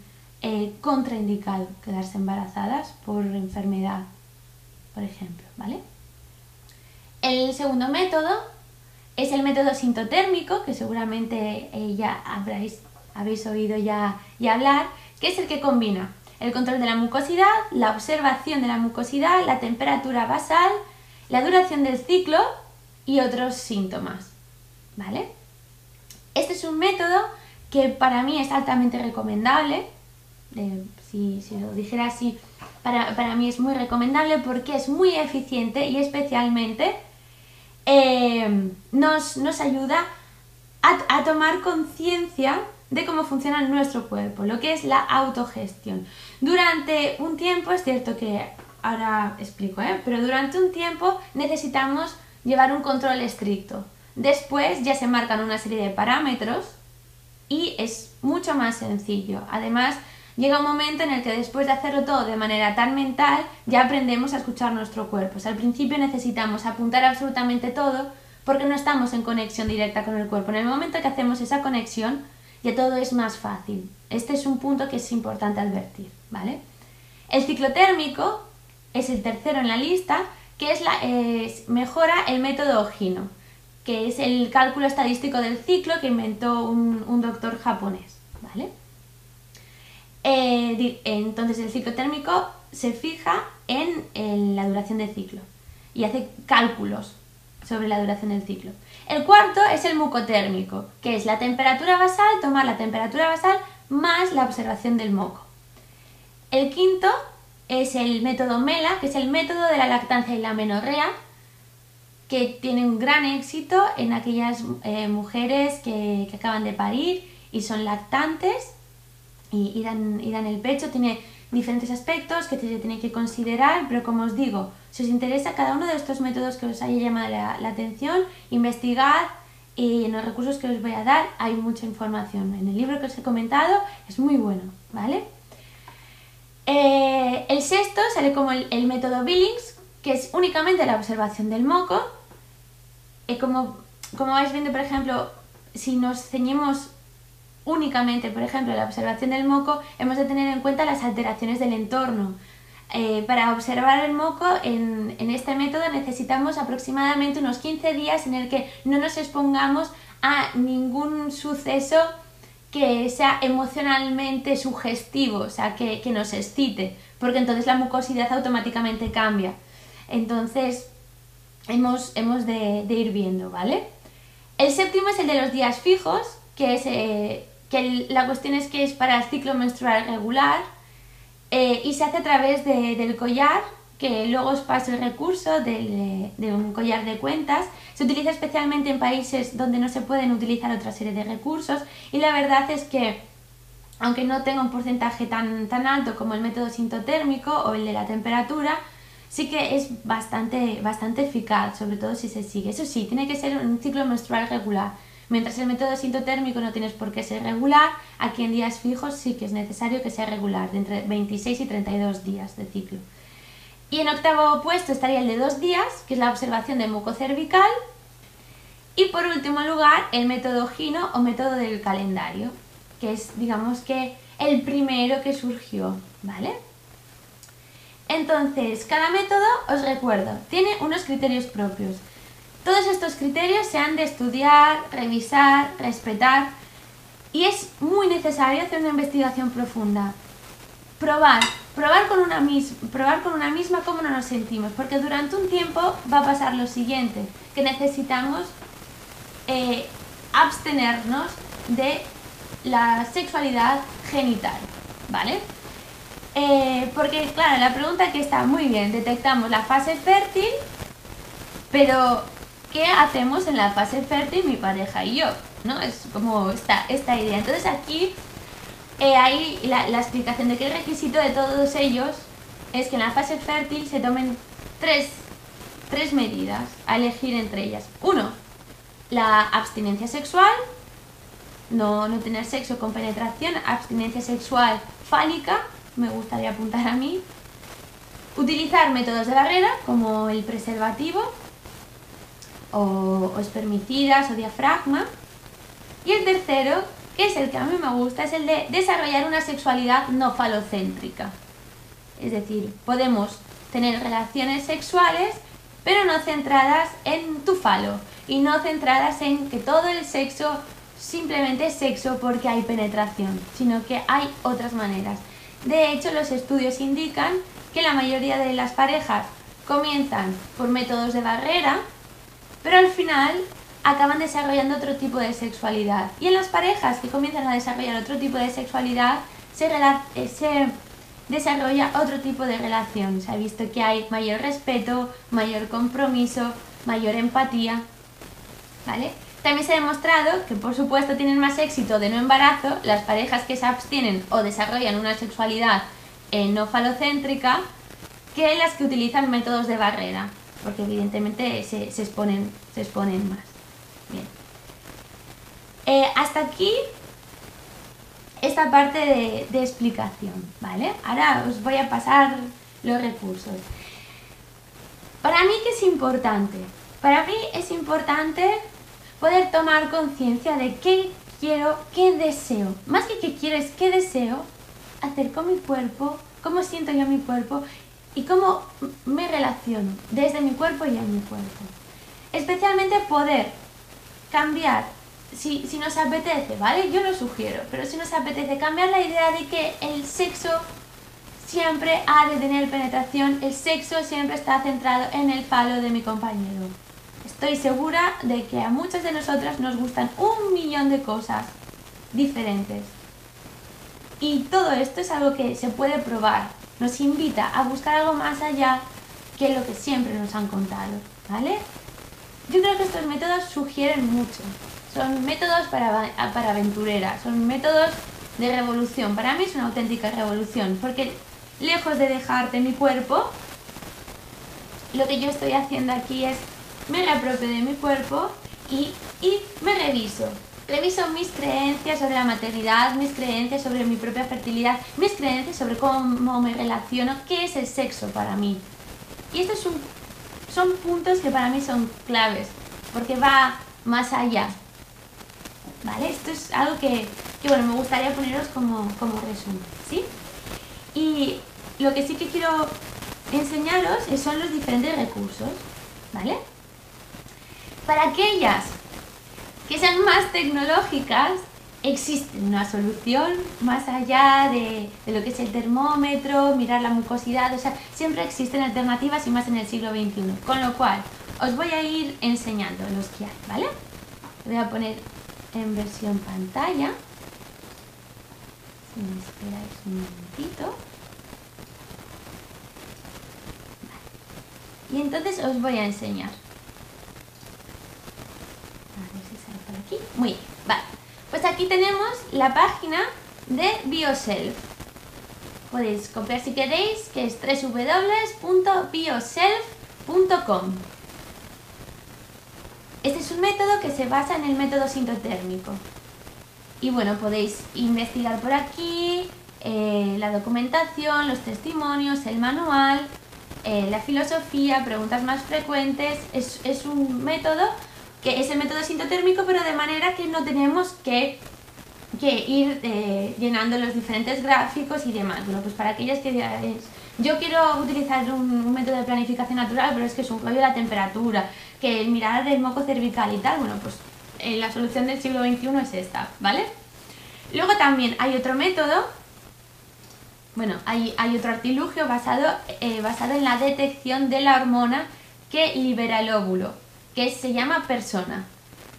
Speaker 1: contraindicado quedarse embarazadas por enfermedad, por ejemplo, ¿vale? El segundo método es el método sintotérmico, que seguramente ya habéis oído ya hablar, que es el que combina el control de la mucosidad, la observación de la mucosidad, la temperatura basal, la duración del ciclo y otros síntomas, ¿vale? Este es un método que para mí es altamente recomendable, si lo dijera así, para mí es muy recomendable porque es muy eficiente y especialmente nos ayuda a tomar conciencia de cómo funciona nuestro cuerpo, lo que es la autogestión. Durante un tiempo, es cierto que ahora explico, pero durante un tiempo necesitamos llevar un control estricto. Después ya se marcan una serie de parámetros y es mucho más sencillo. Además, llega un momento en el que después de hacerlo todo de manera tan mental, ya aprendemos a escuchar nuestro cuerpo. O sea, al principio necesitamos apuntar absolutamente todo porque no estamos en conexión directa con el cuerpo. En el momento que hacemos esa conexión, ya todo es más fácil. Este es un punto que es importante advertir, ¿vale? El ciclo térmico es el tercero en la lista, que mejora el método Ohino, que es el cálculo estadístico del ciclo que inventó un doctor japonés, ¿vale? Entonces el ciclo térmico se fija en la duración del ciclo y hace cálculos sobre la duración del ciclo. El cuarto es el mucotérmico, que es la temperatura basal, tomar la temperatura basal más la observación del moco. El quinto es el método MELA, que es el método de la lactancia y la menorrea, que tiene un gran éxito en aquellas mujeres que acaban de parir y son lactantes y dan el pecho. Tiene diferentes aspectos que se tienen que considerar, pero como os digo, si os interesa cada uno de estos métodos que os haya llamado la atención, investigad y en los recursos que os voy a dar hay mucha información. En el libro que os he comentado es muy bueno, ¿vale? El sexto sale como el método Billings, que es únicamente la observación del moco. Como vais viendo, por ejemplo, si nos ceñimos únicamente, por ejemplo, a la observación del moco, hemos de tener en cuenta las alteraciones del entorno. Para observar el moco, en este método necesitamos aproximadamente unos 15 días en el que no nos expongamos a ningún suceso que sea emocionalmente sugestivo, o sea, que nos excite, porque entonces la mucosidad automáticamente cambia. Entonces, hemos de ir viendo, ¿vale? El séptimo es el de los días fijos, que es la cuestión es que es para el ciclo menstrual regular, y se hace a través del collar, que luego os paso el recurso de un collar de cuentas. Se utiliza especialmente en países donde no se pueden utilizar otra serie de recursos, y la verdad es que, aunque no tenga un porcentaje tan alto como el método sintotérmico o el de la temperatura, sí que es bastante eficaz, sobre todo si se sigue. Eso sí, tiene que ser un ciclo menstrual regular. Mientras el método sintotérmico no tienes por qué ser regular, aquí en días fijos sí que es necesario que sea regular, de entre 26 y 32 días de ciclo. Y en octavo puesto estaría el de 2 días, que es la observación del moco cervical. Y por último lugar, el método Gino o método del calendario, que es, digamos que, el primero que surgió, ¿vale? Entonces, cada método, os recuerdo, tiene unos criterios propios. Todos estos criterios se han de estudiar, revisar, respetar, y es muy necesario hacer una investigación profunda. Probar con una misma cómo no nos sentimos, porque durante un tiempo va a pasar lo siguiente, que necesitamos abstenernos de la sexualidad genital, ¿vale? Porque claro, la pregunta que está muy bien, detectamos la fase fértil, pero ¿qué hacemos en la fase fértil mi pareja y yo? ¿No? Es como esta idea. Entonces aquí hay la explicación de que el requisito de todos ellos es que en la fase fértil se tomen tres medidas a elegir entre ellas. 1, la abstinencia sexual, no tener sexo con penetración, abstinencia sexual fálica, me gustaría apuntar a mí. Utilizar métodos de barrera como el preservativo o espermicidas o diafragma. Y el tercero, que es el que a mí me gusta, es el de desarrollar una sexualidad no falocéntrica. Es decir, podemos tener relaciones sexuales, pero no centradas en tu falo y no centradas en que todo el sexo simplemente es sexo porque hay penetración, sino que hay otras maneras. De hecho, los estudios indican que la mayoría de las parejas comienzan por métodos de barrera, pero al final acaban desarrollando otro tipo de sexualidad. Y en las parejas que comienzan a desarrollar otro tipo de sexualidad, se desarrolla otro tipo de relación. Se ha visto que hay mayor respeto, mayor compromiso, mayor empatía, ¿vale? También se ha demostrado que, por supuesto, tienen más éxito de no embarazo las parejas que se abstienen o desarrollan una sexualidad no falocéntrica que las que utilizan métodos de barrera, porque evidentemente se exponen más. Bien. Hasta aquí esta parte de explicación, ¿vale? Ahora os voy a pasar los recursos. Para mí, ¿qué es importante? Para mí es importante poder tomar conciencia de qué quiero, qué deseo. Más que qué quiero, es qué deseo hacer con mi cuerpo, cómo siento yo mi cuerpo y cómo me relaciono desde mi cuerpo y en mi cuerpo. Especialmente poder cambiar, si nos apetece, ¿vale? Yo lo sugiero, pero si nos apetece cambiar la idea de que el sexo siempre ha de tener penetración, el sexo siempre está centrado en el falo de mi compañero. Estoy segura de que a muchas de nosotras nos gustan 1.000.000 de cosas diferentes. Y todo esto es algo que se puede probar. Nos invita a buscar algo más allá que lo que siempre nos han contado, ¿vale? Yo creo que estos métodos sugieren mucho. Son métodos para aventureras, son métodos de revolución. Para mí es una auténtica revolución, porque lejos de dejarte mi cuerpo, lo que yo estoy haciendo aquí es me reapropio de mi cuerpo y me reviso. Reviso mis creencias sobre la maternidad, mis creencias sobre mi propia fertilidad, mis creencias sobre cómo me relaciono, qué es el sexo para mí. Y estos son puntos que para mí son claves, porque va más allá, ¿vale? Esto es algo que bueno, me gustaría poneros como resumen, ¿sí? Y lo que sí que quiero enseñaros son los diferentes recursos, ¿vale? Para aquellas que sean más tecnológicas, existe una solución más allá de lo que es el termómetro, mirar la mucosidad, o sea, siempre existen alternativas y más en el siglo XXI. Con lo cual, os voy a ir enseñando los que hay, ¿vale? Voy a poner en versión pantalla. Si me esperáis un momentito. Vale. Y entonces os voy a enseñar. A ver si sale por aquí. Muy bien, vale. Pues aquí tenemos la página de Bioself. Podéis copiar si queréis, que es www.bioself.com. Este es un método que se basa en el método sintotérmico. Y bueno, podéis investigar por aquí la documentación, los testimonios, el manual, la filosofía, preguntas más frecuentes. Es un método que es el método sintotérmico, pero de manera que no tenemos que ir llenando los diferentes gráficos y demás. Bueno, pues para aquellas que yo quiero utilizar un método de planificación natural, pero es que es un rollo la temperatura, que mirar el moco cervical y tal, bueno, pues la solución del siglo XXI es esta, ¿vale? Luego también hay otro método, bueno, hay otro artilugio basado en la detección de la hormona que libera el óvulo, que se llama Persona.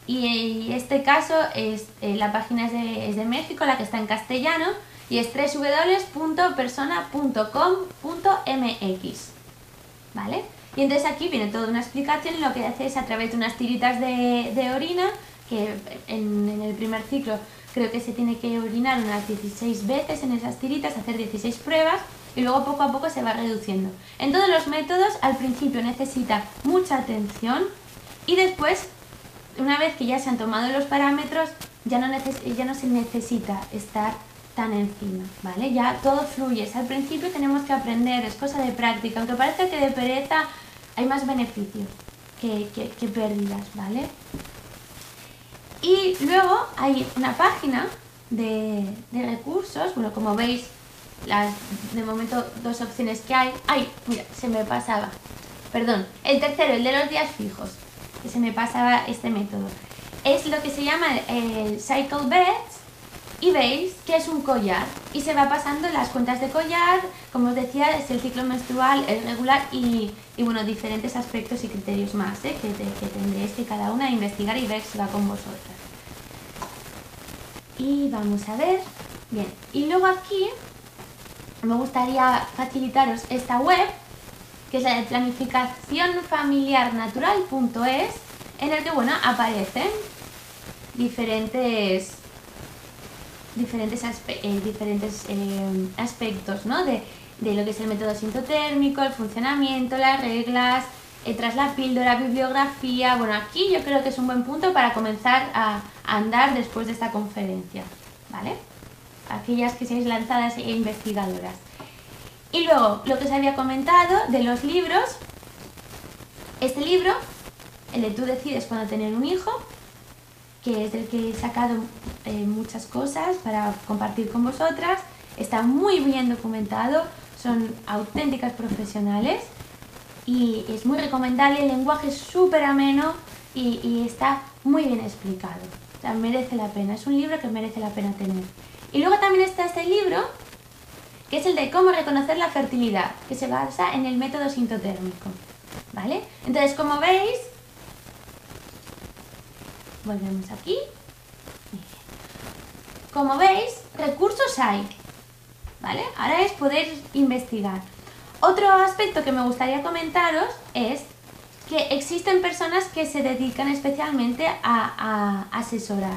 Speaker 1: Y este caso es la página es de México, la que está en castellano, y es www.persona.com.mx, ¿vale? Y entonces aquí viene toda una explicación, y lo que hace es a través de unas tiritas de orina, que en el primer ciclo creo que se tiene que orinar unas 16 veces en esas tiritas, hacer 16 pruebas, y luego poco a poco se va reduciendo. En todos los métodos al principio necesita mucha atención, y después, una vez que ya se han tomado los parámetros, ya no se necesita estar tan encima, ¿vale? Ya todo fluye. Al principio tenemos que aprender, es cosa de práctica, aunque parezca que de pereza hay más beneficios que pérdidas, ¿vale? Y luego hay una página de recursos, bueno, como veis, de momento dos opciones que hay. ¡Ay! Mira, se me pasaba. Perdón, el tercero, el de los días fijos, que se me pasaba este método. Es lo que se llama el Cycle Beds, y veis que es un collar y se va pasando las cuentas de collar, como os decía, es el ciclo menstrual, el regular y bueno, diferentes aspectos y criterios más que tendréis que cada una investigar y ver si va con vosotras. Y vamos a ver, bien, y luego aquí me gustaría facilitaros esta web, que es la de planificacionfamiliarnatural.es, en el que bueno, aparecen diferentes aspectos, ¿no? de lo que es el método sintotérmico, el funcionamiento, las reglas, tras la píldora, bibliografía. Bueno, aquí yo creo que es un buen punto para comenzar a andar después de esta conferencia, ¿vale? Aquellas que seáis lanzadas e investigadoras. Y luego, lo que os había comentado de los libros, este libro, el de Tú decides cuándo tener un hijo, que es del que he sacado muchas cosas para compartir con vosotras, está muy bien documentado, son auténticas profesionales y es muy recomendable, el lenguaje es súper ameno y está muy bien explicado, o sea, merece la pena, es un libro que merece la pena tener. Y luego también está este libro, que es el de cómo reconocer la fertilidad, que se basa en el método sintotérmico, ¿vale? Entonces, como veis, volvemos aquí. Como veis, recursos hay, ¿vale? Ahora es poder investigar. Otro aspecto que me gustaría comentaros es que existen personas que se dedican especialmente a asesorar.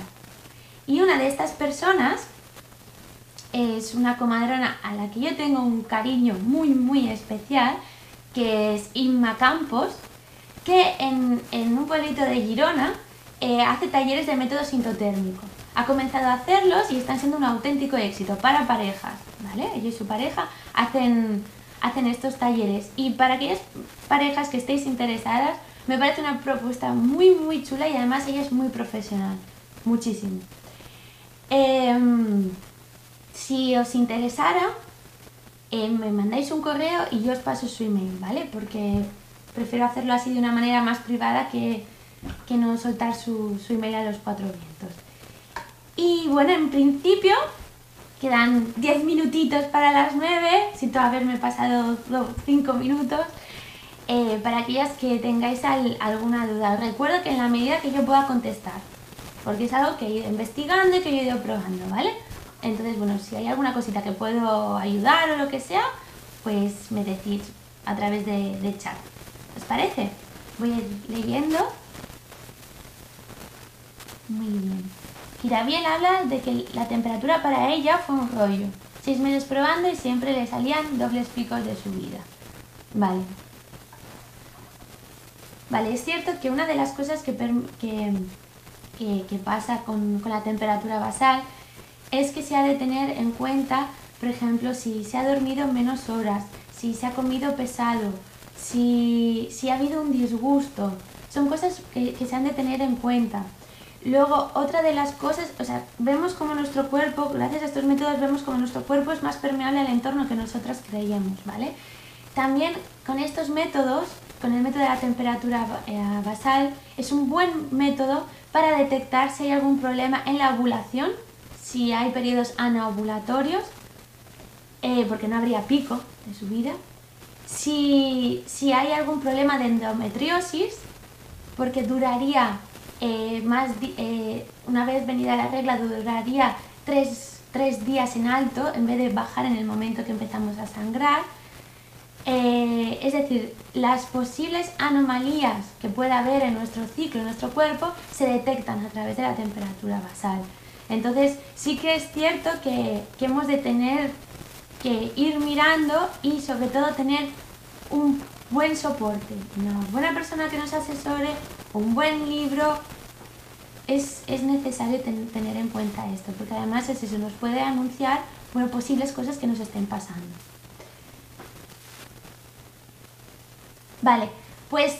Speaker 1: Y una de estas personas es una comadrona a la que yo tengo un cariño muy, muy especial, que es Inma Campos, que en un pueblito de Girona hace talleres de método sintotérmico. Ha comenzado a hacerlos y están siendo un auténtico éxito para parejas, ¿vale? Ella y su pareja hacen hacen estos talleres. Y para aquellas parejas que estéis interesadas, me parece una propuesta muy chula y además ella es muy profesional, muchísimo. Si os interesara, me mandáis un correo y yo os paso su email, ¿vale? Porque prefiero hacerlo así de una manera más privada que no soltar su email a los cuatro vientos. Y bueno, en principio quedan 10 minutitos para las 9, siento haberme pasado 5 minutos. Para aquellas que tengáis alguna duda, os recuerdo que en la medida que yo pueda contestar, porque es algo que he ido investigando y que yo he ido probando, ¿vale? Entonces, bueno, si hay alguna cosita que puedo ayudar o lo que sea, pues me decís a través de chat. ¿Os parece? Voy a ir leyendo. Muy bien. Kirabiel habla de que la temperatura para ella fue un rollo. 6 meses probando y siempre le salían dobles picos de subida. Vale. Vale, es cierto que una de las cosas que pasa con la temperatura basal es que se ha de tener en cuenta, por ejemplo, si se ha dormido menos horas, si se ha comido pesado, si ha habido un disgusto. Son cosas que se han de tener en cuenta. Luego, otra de las cosas, o sea, vemos como nuestro cuerpo, gracias a estos métodos, vemos como nuestro cuerpo es más permeable al entorno que nosotras creíamos, ¿vale? También con estos métodos, con el método de la temperatura basal, es un buen método para detectar si hay algún problema en la ovulación, si hay periodos anovulatorios, porque no habría pico de subida, si hay algún problema de endometriosis, porque duraría una vez venida la regla, duraría 3 días en alto en vez de bajar en el momento que empezamos a sangrar. Es decir, las posibles anomalías que pueda haber en nuestro ciclo, en nuestro cuerpo, se detectan a través de la temperatura basal. Entonces sí que es cierto que hemos de tener que ir mirando y sobre todo tener un buen soporte, una buena persona que nos asesore, un buen libro. Es necesario tener en cuenta esto, porque además eso nos puede anunciar, bueno, posibles cosas que nos estén pasando. Vale, pues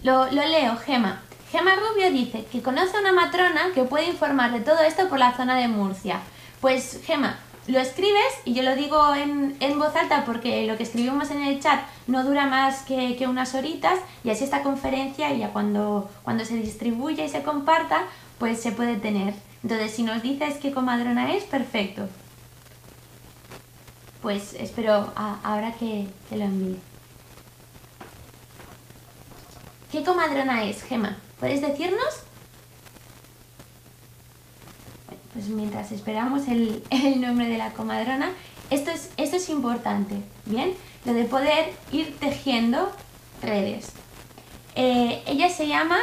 Speaker 1: lo leo. Gema Rubio dice que conoce a una matrona que puede informar de todo esto por la zona de Murcia. Pues Gema, lo escribes y yo lo digo en voz alta porque lo que escribimos en el chat no dura más que unas horitas, y así esta conferencia, y ya cuando se distribuya y se comparta, pues se puede tener. Entonces, si nos dices qué comadrona es, perfecto. Pues espero ahora que te lo envíe. ¿Qué comadrona es, Gema? ¿Puedes decirnos? Bueno, pues mientras esperamos el nombre de la comadrona, esto es importante, ¿bien? Lo de poder ir tejiendo redes. Ella se llama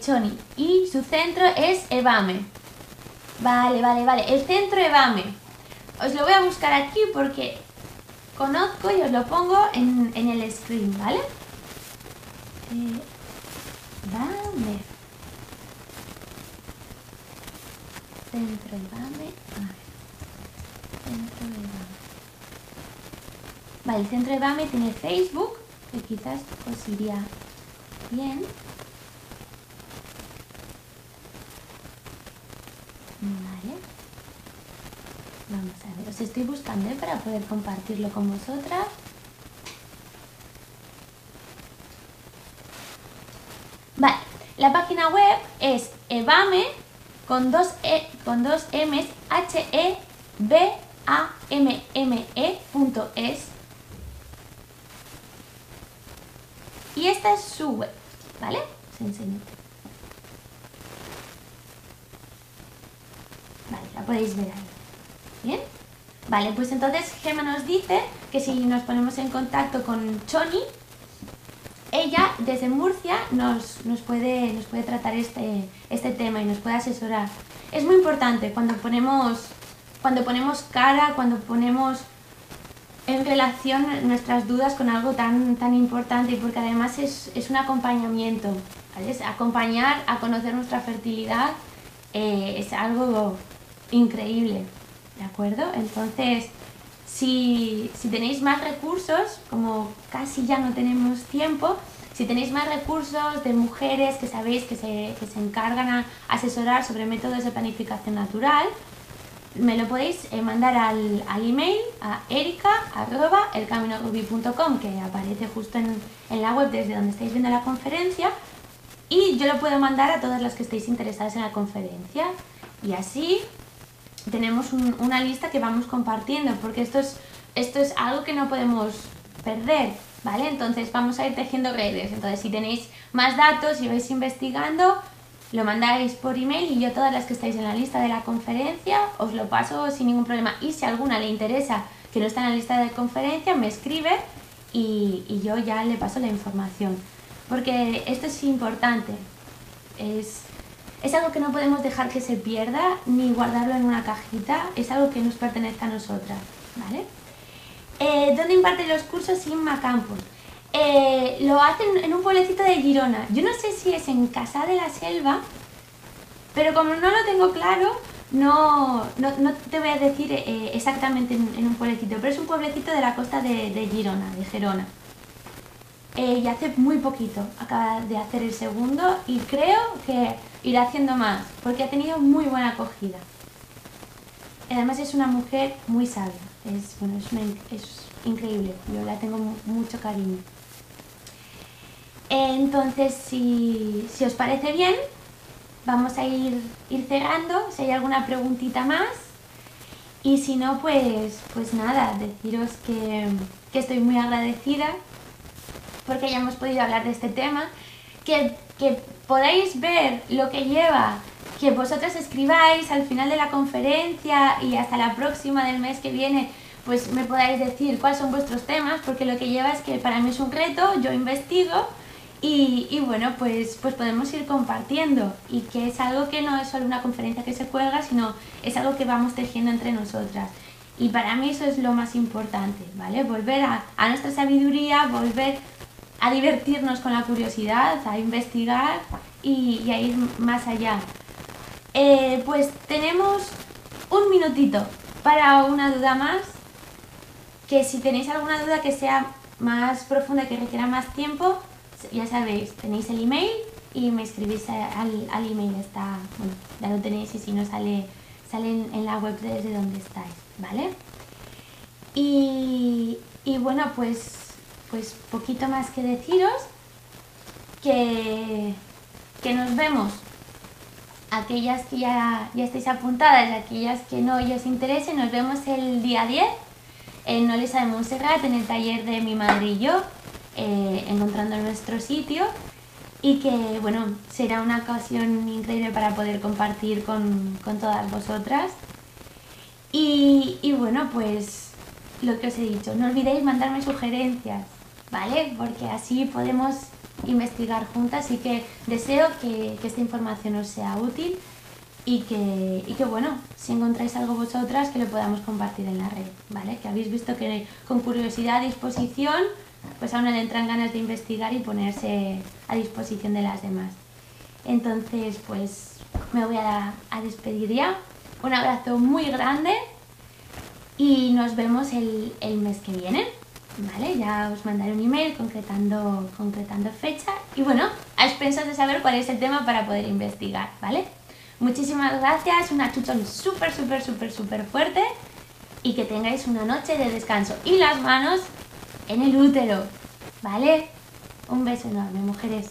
Speaker 1: Choni y su centro es Evame. Vale. El centro Evame. Os lo voy a buscar aquí porque conozco y os lo pongo en el screen, ¿vale? Evame. Centro Evame. Centro Evame. Vale, el centro Evame tiene Facebook, que quizás os iría bien. Vale. Vamos a ver, os estoy buscando para poder compartirlo con vosotras. Vale, la página web es evame con dos M's, HEBAMME.es, y esta es su web, ¿vale? Os enseño. Vale, la podéis ver ahí. ¿Bien? Vale, pues entonces Gema nos dice que si nos ponemos en contacto con Choni, ella desde Murcia nos puede tratar este tema y nos puede asesorar. Es muy importante cuando ponemos cara, cuando ponemos en relación nuestras dudas con algo tan importante, porque además es un acompañamiento, ¿vale? Es acompañar a conocer nuestra fertilidad, es algo increíble, ¿de acuerdo? Entonces, si tenéis más recursos, como casi ya no tenemos tiempo, si tenéis más recursos de mujeres que sabéis que se encargan a asesorar sobre métodos de planificación natural, me lo podéis mandar al email a erica@elcaminoruby.com, que aparece justo en la web desde donde estáis viendo la conferencia, y yo lo puedo mandar a todas las que estéis interesadas en la conferencia, y así tenemos una lista que vamos compartiendo, porque esto es algo que no podemos perder, ¿vale? Entonces vamos a ir tejiendo redes. Entonces, si tenéis más datos y vais investigando, lo mandáis por email y yo, todas las que estáis en la lista de la conferencia, os lo paso sin ningún problema. Y si a alguna le interesa que no está en la lista de conferencia, me escribe y yo ya le paso la información. Porque esto es importante. Es algo que no podemos dejar que se pierda ni guardarlo en una cajita. Es algo que nos pertenece a nosotras, ¿vale? ¿Dónde imparten los cursos Inma Campus? Lo hacen en un pueblecito de Girona. Yo no sé si es en Cassà de la Selva, pero como no lo tengo claro, no te voy a decir exactamente en un pueblecito, pero es un pueblecito de la costa de Girona, de Gerona. Y hace muy poquito acaba de hacer el segundo y creo que irá haciendo más, porque ha tenido muy buena acogida. Además es una mujer muy sabia, es increíble, yo la tengo mucho cariño. Entonces, si os parece bien, vamos a ir cerrando, si hay alguna preguntita más. Y si no, pues nada, deciros que estoy muy agradecida porque hayamos podido hablar de este tema, que podáis ver lo que lleva, que vosotras escribáis al final de la conferencia y hasta la próxima del mes que viene, pues me podáis decir cuáles son vuestros temas, porque lo que lleva es que para mí es un reto, yo investigo y bueno, pues podemos ir compartiendo, y que es algo que no es solo una conferencia que se cuelga, sino es algo que vamos tejiendo entre nosotras. Y para mí eso es lo más importante, ¿vale? Volver a nuestra sabiduría, volver a divertirnos con la curiosidad, a investigar y a ir más allá. Pues tenemos un minutito para una duda más, que si tenéis alguna duda que sea más profunda, que requiera más tiempo, ya sabéis, tenéis el email y me escribís al email, bueno, ya lo tenéis, y si no sale en la web desde donde estáis, ¿vale? Y bueno, pues poquito más que deciros, que nos vemos, aquellas que ya estáis apuntadas y aquellas que no y os interese. Nos vemos el día 10 en Olesa de Montserrat, en el taller de mi madre y yo, encontrando nuestro sitio, y que bueno, será una ocasión increíble para poder compartir con todas vosotras. Y bueno, pues lo que os he dicho, no olvidéis mandarme sugerencias, ¿vale? Porque así podemos investigar juntas, y que deseo que esta información os sea útil y que bueno, si encontráis algo vosotras, que lo podamos compartir en la red, ¿vale? Que habéis visto que con curiosidad, disposición, pues a uno le entran ganas de investigar y ponerse a disposición de las demás. Entonces, pues me voy a despedir ya. Un abrazo muy grande y nos vemos el mes que viene, ¿vale? Ya os mandaré un email concretando fecha y bueno, a expensas de saber cuál es el tema para poder investigar, ¿vale? Muchísimas gracias, un achuchón súper fuerte, y que tengáis una noche de descanso y las manos en el útero, ¿vale? Un beso enorme, mujeres.